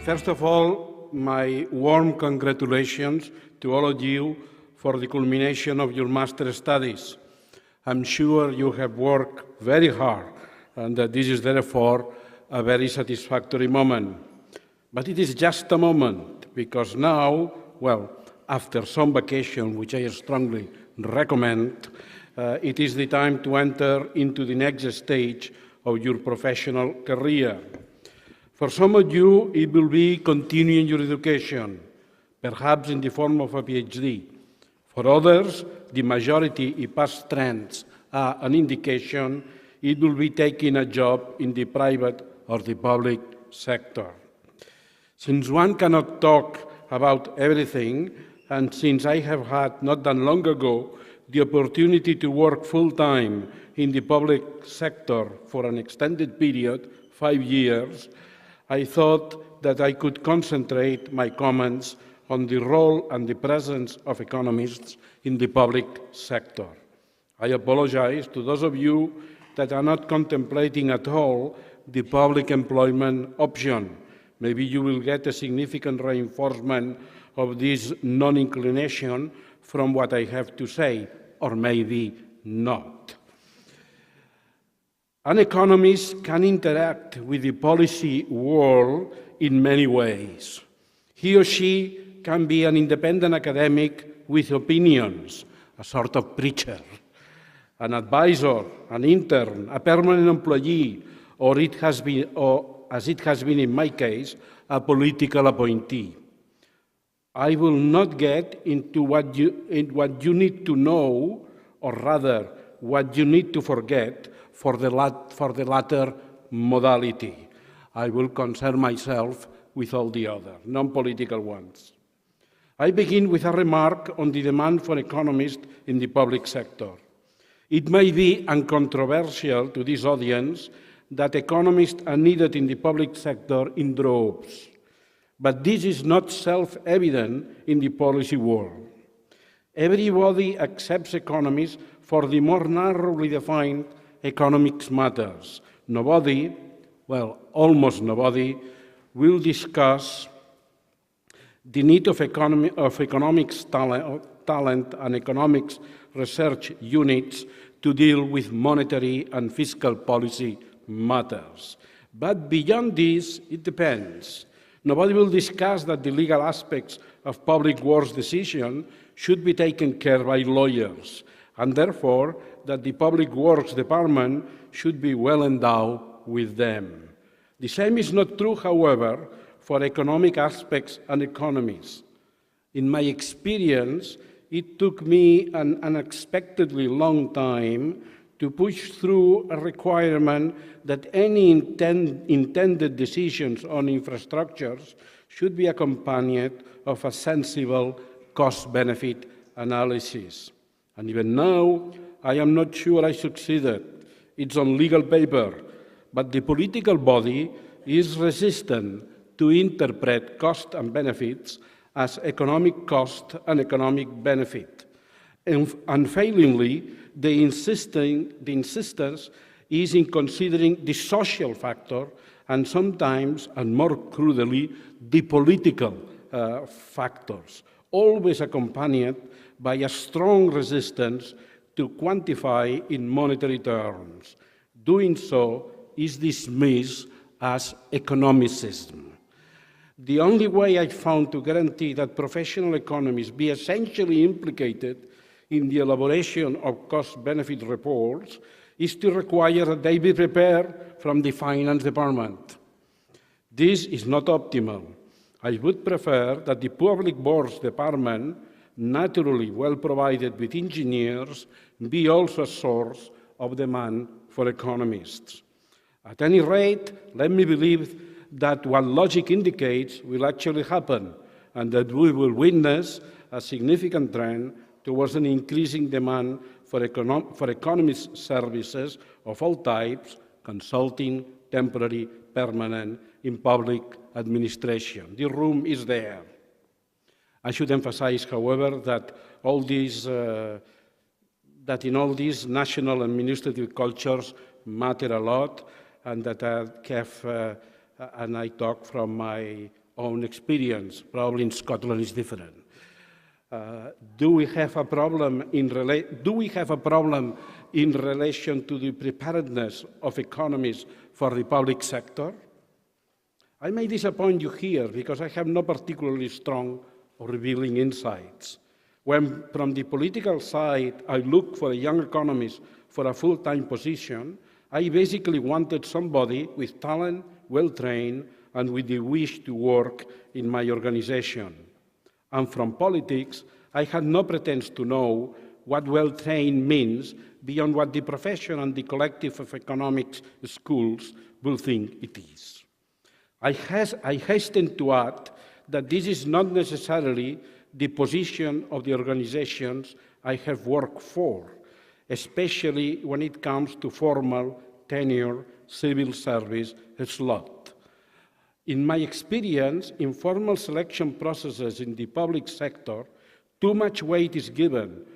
First of all, my warm congratulations to all of you for the culmination of your master studies. I'm sure you have worked very hard and that this is therefore a very satisfactory moment. But it is just a moment because now, well, after some vacation, which I strongly recommend, it is the time to enter into the next stage of your professional career. For some of you, it will be continuing your education, perhaps in the form of a PhD. For others, the majority, if past trends are an indication, it will be taking a job in the private or the public sector. Since one cannot talk about everything, and since I have had, not that long ago, the opportunity to work full-time in the public sector for an extended period, 5 years, I thought that I could concentrate my comments on the role and the presence of economists in the public sector. I apologize to those of you that are not contemplating at all the public employment option. Maybe you will get a significant reinforcement of this non-inclination from what I have to say, or maybe not. An economist can interact with the policy world in many ways. He or she can be an independent academic with opinions, a sort of preacher, an advisor, an intern, a permanent employee, or as it has been in my case, a political appointee. I will not get into what you need to know, or rather, what you need to forget for the latter modality. I will concern myself with all the other, non-political ones. I begin with a remark on the demand for economists in the public sector. It may be uncontroversial to this audience that economists are needed in the public sector in droves, but this is not self-evident in the policy world. Everybody accepts economists for the more narrowly defined economics matters. Nobody, well, almost nobody, will discuss the need of economics talent and economics research units to deal with monetary and fiscal policy matters. But beyond this, it depends. Nobody will discuss that the legal aspects of public works decision should be taken care of by lawyers, and therefore that the Public Works Department should be well endowed with them. The same is not true, however, for economic aspects and economies. In my experience, it took me an unexpectedly long time to push through a requirement that any intended decisions on infrastructures should be accompanied of a sensible cost-benefit analysis. And even now, I am not sure I succeeded. It's on legal paper, but the political body is resistant to interpret cost and benefits as economic cost and economic benefit. And unfailingly, the insistence is in considering the social factor and sometimes, and more crudely, the political factors, always accompanied by a strong resistance to quantify in monetary terms. Doing so is dismissed as economicism. The only way I found to guarantee that professional economists be essentially implicated in the elaboration of cost-benefit reports is to require that they be prepared from the finance department. This is not optimal. I would prefer that the public works department, naturally well provided with engineers, be also a source of demand for economists. At any rate, let me believe that what logic indicates will actually happen, and that we will witness a significant trend towards an increasing demand for economist services of all types, consulting, temporary, permanent, in public administration. The room is there. I should emphasize, however, that in all these national administrative cultures matter a lot, and that and I talk from my own experience. Probably in Scotland it's different. Do we have a problem in relation to the preparedness of economies for the public sector? I may disappoint you here because I have no particularly strong or revealing insights. When from the political side I look for a young economist for a full-time position, I basically wanted somebody with talent, well-trained, and with the wish to work in my organization. And from politics, I had no pretense to know what well-trained means beyond what the profession and the collective of economics schools will think it is. I hasten to add that this is not necessarily the position of the organizations I have worked for, especially when it comes to formal tenure civil service slot. In my experience, informal selection processes in the public sector, too much weight is given,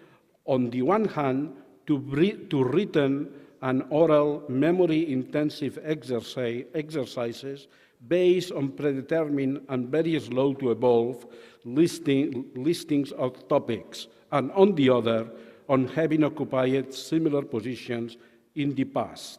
on the one hand, to written and oral memory-intensive exercises based on predetermined and very slow to evolve listings of topics, and on the other, on having occupied similar positions in the past.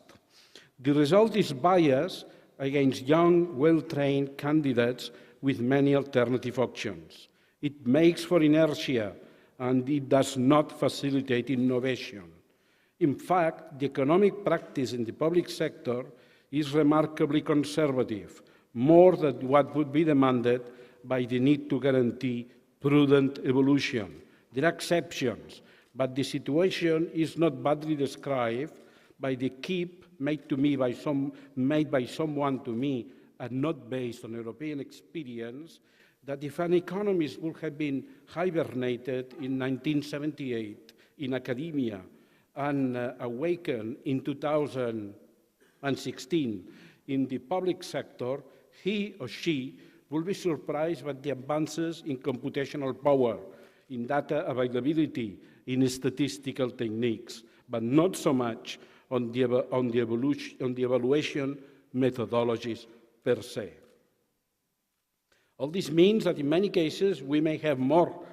The result is bias against young, well-trained candidates with many alternative options. It makes for inertia, and it does not facilitate innovation. In fact, the economic practice in the public sector is remarkably conservative, more than what would be demanded by the need to guarantee prudent evolution. There are exceptions, but the situation is not badly described by the keep made by someone to me and not based on European experience, that if an economist would have been hibernated in 1978 in academia and awakened in 2016 in the public sector, he or she will be surprised by the advances in computational power, in data availability, in statistical techniques, but not so much on the evaluation methodologies per se. All this means that in many cases we may have more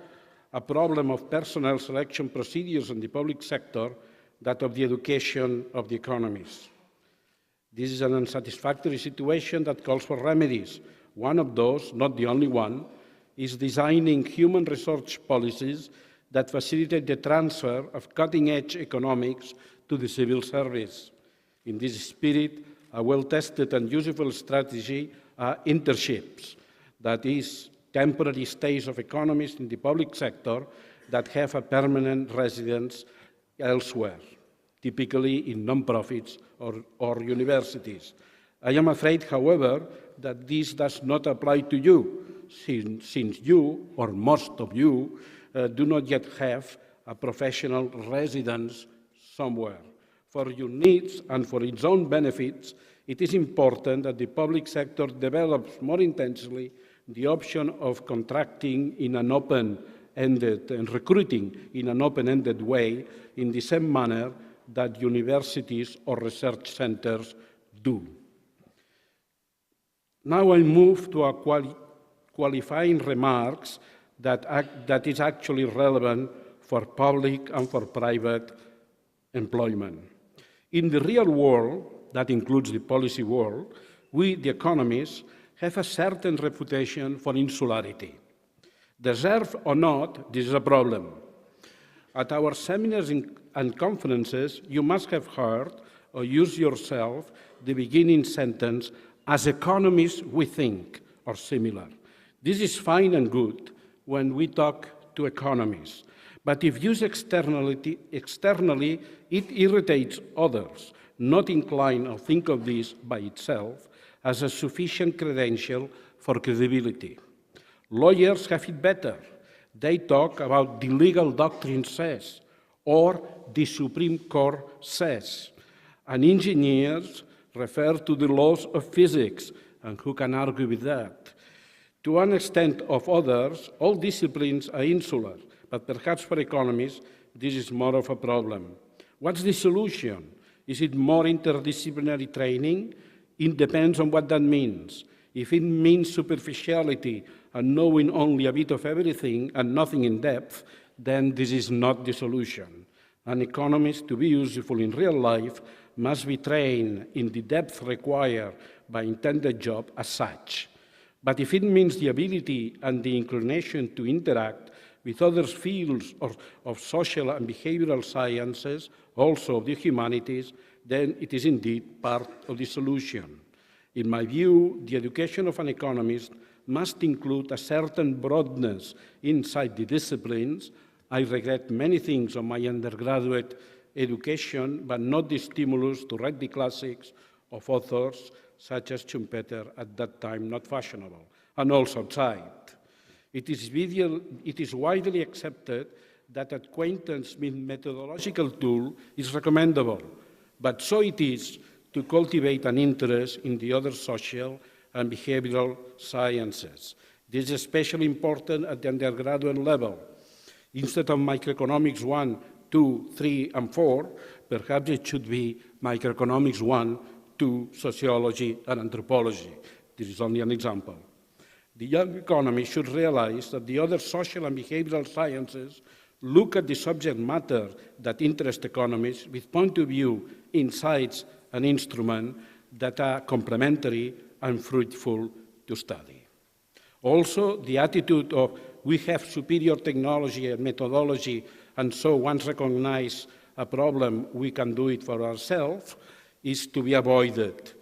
a problem of personnel selection procedures in the public sector than of the education of the economies. This is an unsatisfactory situation that calls for remedies. One of those, not the only one, is designing human resource policies that facilitate the transfer of cutting-edge economics to the civil service. In this spirit, a well-tested and useful strategy are internships, that is, temporary stays of economists in the public sector that have a permanent residence elsewhere, typically in non-profits or universities. I am afraid, however, that this does not apply to you, since you, or most of you, do not yet have a professional residence somewhere. For your needs and for its own benefits, it is important that the public sector develops more intensely the option of contracting in an open-ended and recruiting in an open-ended way in the same manner that universities or research centers do. Now I move to a qualifying remarks that is actually relevant for public and for private employment. In the real world, that includes the policy world, we, the economists, have a certain reputation for insularity. Deserved or not, this is a problem. At our seminars and conferences, you must have heard or used yourself the beginning sentence, as economists we think, or similar. This is fine and good when we talk to economists, but if used externally, it irritates others, not inclined or think of this by itself as a sufficient credential for credibility. Lawyers have it better. They talk about the legal doctrine says, or the Supreme Court says, and engineers refer to the laws of physics, and who can argue with that? To one extent of others, all disciplines are insular, but perhaps for economists, this is more of a problem. What's the solution? Is it more interdisciplinary training? It depends on what that means. If it means superficiality and knowing only a bit of everything and nothing in depth, then this is not the solution. An economist, to be useful in real life, must be trained in the depth required by intended job as such. But if it means the ability and the inclination to interact with other fields of social and behavioral sciences, also of the humanities, then it is indeed part of the solution. In my view, the education of an economist must include a certain broadness inside the disciplines. I regret many things of my undergraduate education, but not the stimulus to read the classics of authors such as Schumpeter, at that time not fashionable, and also outside. It is widely accepted that acquaintance with methodological tool is recommendable, but so it is to cultivate an interest in the other social and behavioral sciences. This is especially important at the undergraduate level. Instead of microeconomics 1, 2, 3, and 4, perhaps it should be microeconomics 1, 2, sociology, and anthropology. This is only an example. The young economist should realize that the other social and behavioral sciences look at the subject matter that interests economists with point of view, insights, and instruments that are complementary and fruitful to study. Also, the attitude of we have superior technology and methodology, and so once recognize a problem, we can do it for ourselves, is to be avoided.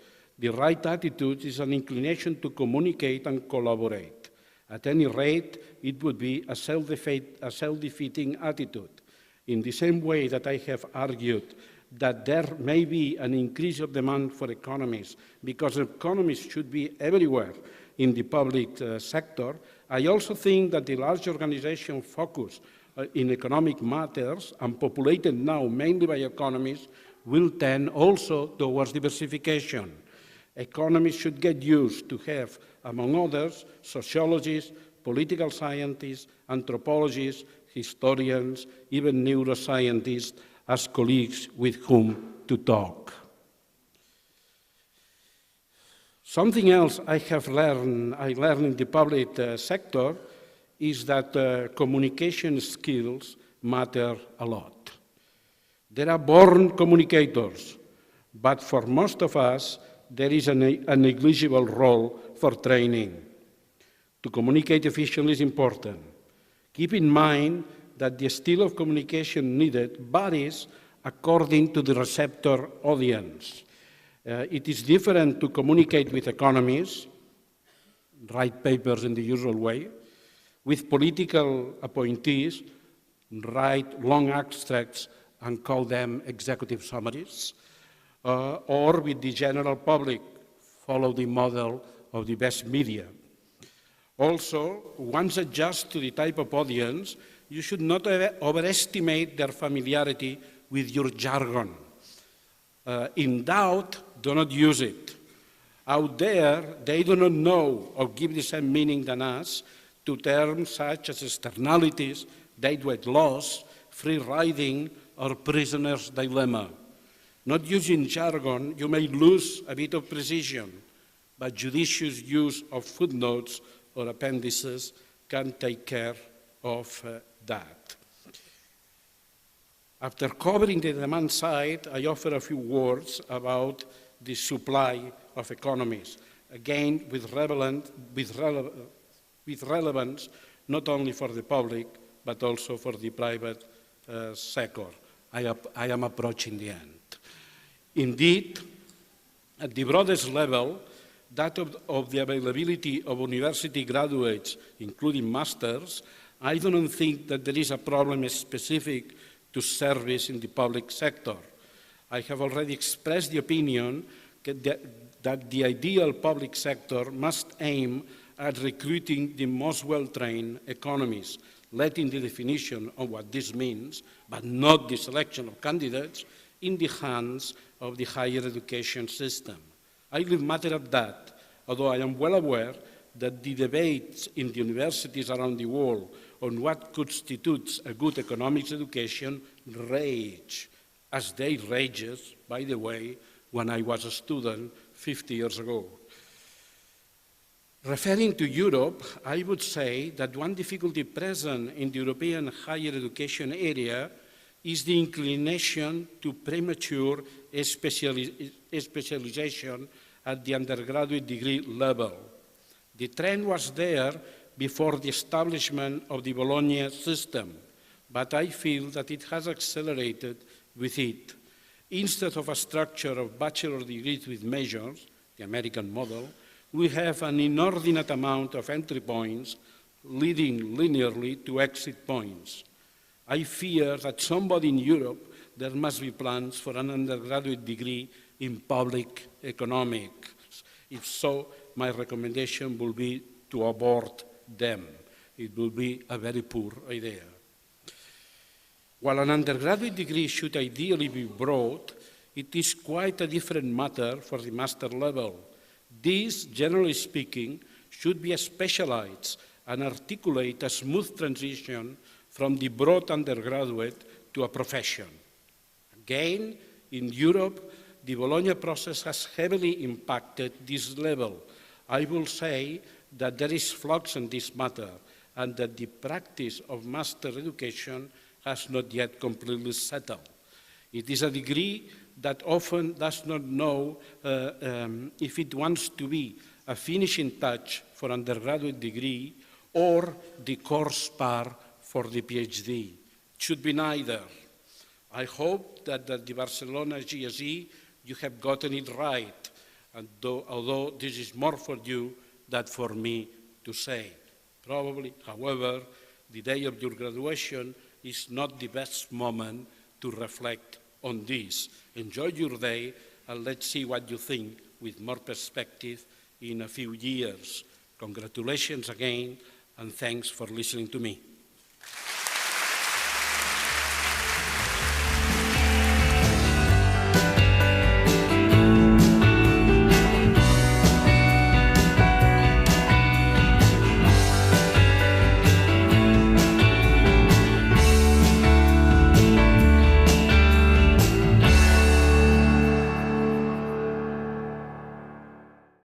The right attitude is an inclination to communicate and collaborate. At any rate, it would be a self-defeating attitude. In the same way that I have argued that there may be an increase of demand for economists because economists should be everywhere in the public sector, I also think that the large organization focused in economic matters and populated now mainly by economists will tend also towards diversification. Economists should get used to have, among others, sociologists, political scientists, anthropologists, historians, even neuroscientists as colleagues with whom to talk. Something else I learned in the public sector is that communication skills matter a lot. There are born communicators, but for most of us, there is a negligible role for training. To communicate efficiently is important. Keep in mind that the style of communication needed varies according to the receptor audience. It is different to communicate with economists, write papers in the usual way, with political appointees, write long abstracts and call them executive summaries, or with the general public, follow the model of the best media. Also, once adjust to the type of audience, you should not overestimate their familiarity with your jargon. In doubt, do not use it. Out there, they do not know or give the same meaning than us to terms such as externalities, deadweight loss, free riding, or prisoner's dilemma. Not using jargon, you may lose a bit of precision, but judicious use of footnotes or appendices can take care of that. After covering the demand side, I offer a few words about the supply of economies, again with relevance not only for the public, but also for the private sector. I am approaching the end. Indeed, at the broadest level, that of the availability of university graduates, including masters, I do not think that there is a problem specific to service in the public sector. I have already expressed the opinion that the ideal public sector must aim at recruiting the most well-trained economists, letting the definition of what this means, but not the selection of candidates, in the hands of the higher education system. I leave matter at that, although I am well aware that the debates in the universities around the world on what constitutes a good economics education rage, as they raged, by the way, when I was a student 50 years ago. Referring to Europe, I would say that one difficulty present in the European higher education area is the inclination to premature specialization at the undergraduate degree level. The trend was there before the establishment of the Bologna system, but I feel that it has accelerated with it. Instead of a structure of bachelor degrees with majors, the American model, we have an inordinate amount of entry points leading linearly to exit points. I fear that somebody in Europe, there must be plans for an undergraduate degree in public economics. If so, my recommendation will be to abort them. It will be a very poor idea. While an undergraduate degree should ideally be broad, it is quite a different matter for the master level. These, generally speaking, should be specialized and articulate a smooth transition from the broad undergraduate to a profession. Again, in Europe, the Bologna process has heavily impacted this level. I will say that there is flux in this matter and that the practice of master education has not yet completely settled. It is a degree that often does not know if it wants to be a finishing touch for undergraduate degree or the core spar for the PhD. It should be neither. I hope that at the Barcelona GSE you have gotten it right, and although this is more for you than for me to say. Probably, however, the day of your graduation is not the best moment to reflect on this. Enjoy your day, and let's see what you think with more perspective in a few years. Congratulations again, and thanks for listening to me.